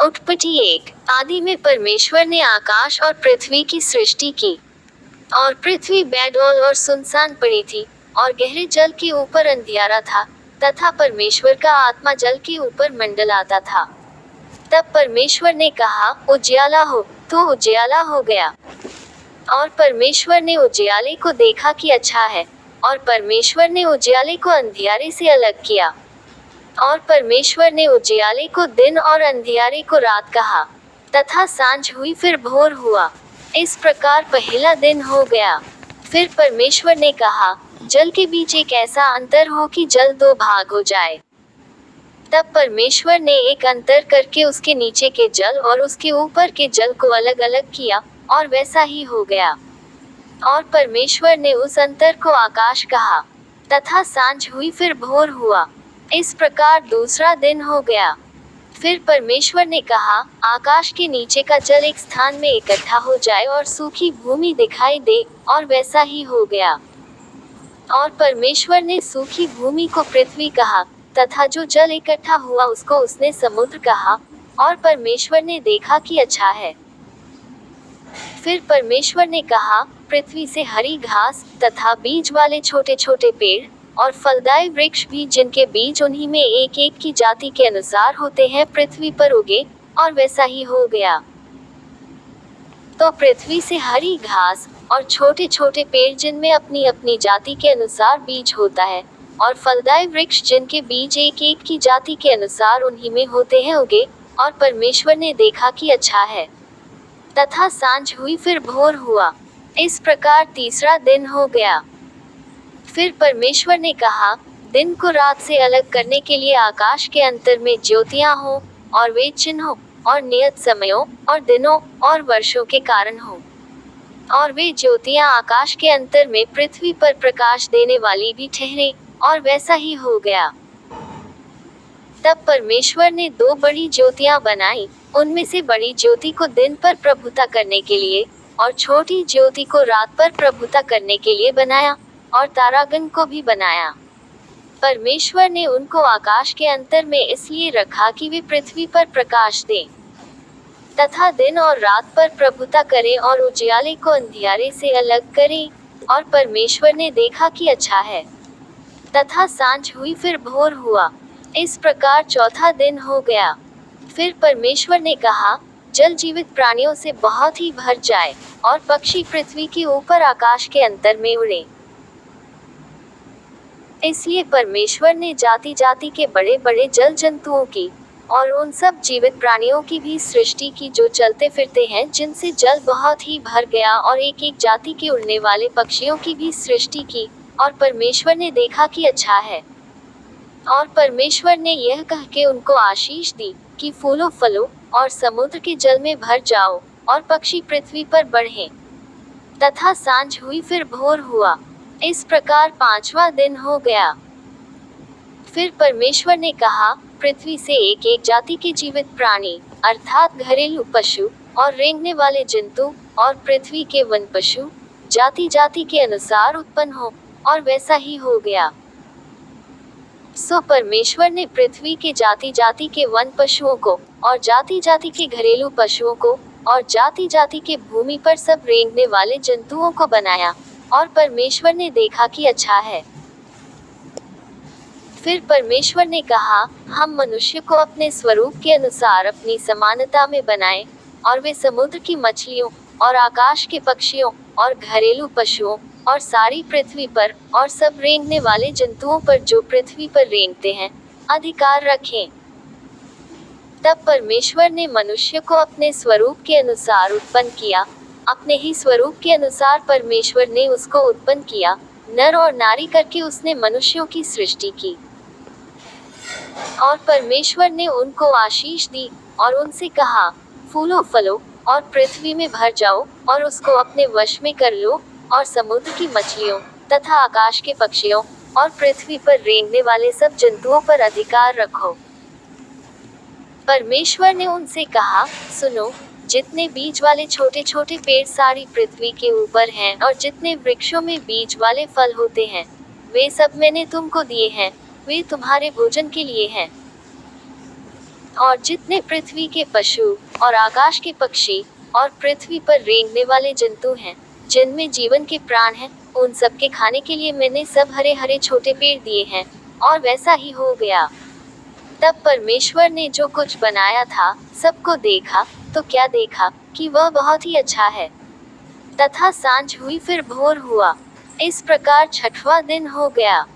उत्पत्ति 1। आदि में परमेश्वर ने आकाश और पृथ्वी की सृष्टि की, और पृथ्वी बेडौल और सुनसान पड़ी थी, और गहरे जल के ऊपर अंधियारा था, तथा परमेश्वर का आत्मा जल के ऊपर मंडलाता था। तब परमेश्वर ने कहा, उजियाला हो, तो उजियाला हो गया। और परमेश्वर ने उजियाले को देखा कि अच्छा है, और परमेश्वर ने उजियाले को अंधियारे से अलग किया। और परमेश्वर ने उजियाले को दिन और अंधियारे को रात कहा। तथा सांझ हुई फिर भोर हुआ। इस प्रकार पहला दिन हो गया। फिर परमेश्वर ने कहा, जल के बीच एक ऐसा अंतर हो कि जल दो भाग हो जाए। तब परमेश्वर ने एक अंतर करके उसके नीचे के जल और उसके ऊपर के जल को अलग अलग किया, और वैसा ही हो गया। और परमेश्वर ने उस अंतर को आकाश कहा। तथा सांझ हुई फिर भोर हुआ। इस प्रकार दूसरा दिन हो गया। फिर परमेश्वर ने कहा, आकाश के नीचे का जल एक स्थान में इकट्ठा हो जाए और सूखी भूमि दिखाई दे, और वैसा ही हो गया। और परमेश्वर ने सूखी भूमि को पृथ्वी कहा, तथा जो जल इकट्ठा हुआ उसको उसने समुद्र कहा। और परमेश्वर ने देखा कि अच्छा है। फिर परमेश्वर ने कहा, पृथ्वी से हरी घास तथा बीज वाले छोटे छोटे पेड़ और फलदायी वृक्ष भी, जिनके बीज उन्हीं में एक एक की जाति के अनुसार होते हैं, पृथ्वी पर उगे, और वैसा ही हो गया। तो पृथ्वी से हरी घास और छोटे छोटे पेड़, जिनमें अपनी अपनी जाति के अनुसार बीज होता है, और फलदायी वृक्ष, जिनके बीज एक एक की जाति के अनुसार उन्हीं में होते हैं, उगे। और परमेश्वर ने देखा कि अच्छा है। तथा सांझ हुई फिर भोर हुआ। इस प्रकार तीसरा दिन हो गया। फिर परमेश्वर ने कहा, दिन को रात से अलग करने के लिए आकाश के अंतर में ज्योतियां हो, और वे चिन्हों और नियत समयों और दिनों और वर्षों के कारण हो। और वे ज्योतियां आकाश के अंतर में पृथ्वी पर प्रकाश देने वाली भी ठहरे, और वैसा ही हो गया। तब परमेश्वर ने दो बड़ी ज्योतियां बनाई, उनमें से बड़ी ज्योति को दिन पर प्रभुता करने के लिए, और छोटी ज्योति को रात पर प्रभुता करने के लिए बनाया, और तारागण को भी बनाया। परमेश्वर ने उनको आकाश के अंतर में इसलिए रखा कि वे पृथ्वी पर प्रकाश दें, तथा दिन और रात पर प्रभुता करें, और उजियाले को अंधियारे से अलग करें। और परमेश्वर ने देखा कि अच्छा है। तथा सांझ हुई फिर भोर हुआ। इस प्रकार चौथा दिन हो गया। फिर परमेश्वर ने कहा, जल जीवित प्राणियों से बहुत ही भर जाए, और पक्षी पृथ्वी के ऊपर आकाश के अंतर में उड़े। इसलिए परमेश्वर ने जाति जाति के बड़े बड़े जल जंतुओं की और उन सब जीवित प्राणियों की भी सृष्टि की, जो चलते फिरते हैं, जिनसे जल बहुत ही भर गया, और एक एक जाति के उड़ने वाले पक्षियों की भी सृष्टि की। और परमेश्वर ने देखा कि अच्छा है। और परमेश्वर ने यह कह के उनको आशीष दी कि फूलो फलो, और समुद्र के जल में भर जाओ, और पक्षी पृथ्वी पर बढ़ें। तथा सांझ हुई फिर भोर हुआ। इस प्रकार पांचवा दिन हो गया। फिर परमेश्वर ने कहा, पृथ्वी से एक एक जाति के जीवित प्राणी, अर्थात घरेलू पशु और रेंगने वाले जंतु, और पृथ्वी के वन पशु जाति जाति के अनुसार उत्पन्न हो, और वैसा ही हो गया। सो परमेश्वर ने पृथ्वी के जाति जाति के वन पशुओं को, और जाति जाति के घरेलू पशुओं को, और जाति जाति के भूमि पर सब रेंगने वाले जंतुओं को बनाया। और परमेश्वर ने देखा कि अच्छा है। फिर परमेश्वर ने कहा, हम मनुष्य को अपने स्वरूप के अनुसार अपनी समानता में बनाएं, और वे समुद्र की मछलियों और आकाश के पक्षियों और घरेलू पशुओं और सारी पृथ्वी पर और सब रेंगने वाले जंतुओं पर, जो पृथ्वी पर रेंगते हैं, अधिकार रखें। तब परमेश्वर ने मनुष्य को अपने स्वरूप के अनुसार उत्पन्न किया, अपने ही स्वरूप के अनुसार परमेश्वर ने उसको उत्पन्न किया, नर और नारी करके उसने मनुष्यों की सृष्टि की। और परमेश्वर ने उनको आशीष दी, और उनसे कहा, फूलो फलो, और पृथ्वी में भर जाओ, और उसको अपने वश में कर लो, और समुद्र की मछलियों तथा आकाश के पक्षियों और पृथ्वी पर रेंगने वाले सब जंतुओं पर अधिकार रखो। परमेश्वर ने उनसे कहा, सुनो, जितने बीज वाले छोटे छोटे पेड़ सारी पृथ्वी के ऊपर हैं, और जितने वृक्षों में बीज वाले फल होते हैं, वे सब मैंने तुमको दिए हैं, वे तुम्हारे भोजन के लिए हैं। और जितने पृथ्वी के पशु और आकाश के पक्षी और पृथ्वी पर रेंगने वाले जंतु हैं, जिनमें जीवन के प्राण हैं, उन सब के खाने के लिए मैंने सब हरे हरे छोटे पेड़ दिए हैं। और वैसा ही हो गया। तब परमेश्वर ने जो कुछ बनाया था सबको देखा, तो क्या देखा कि वह बहुत ही अच्छा है। तथा सांझ हुई फिर भोर हुआ। इस प्रकार छठवां दिन हो गया।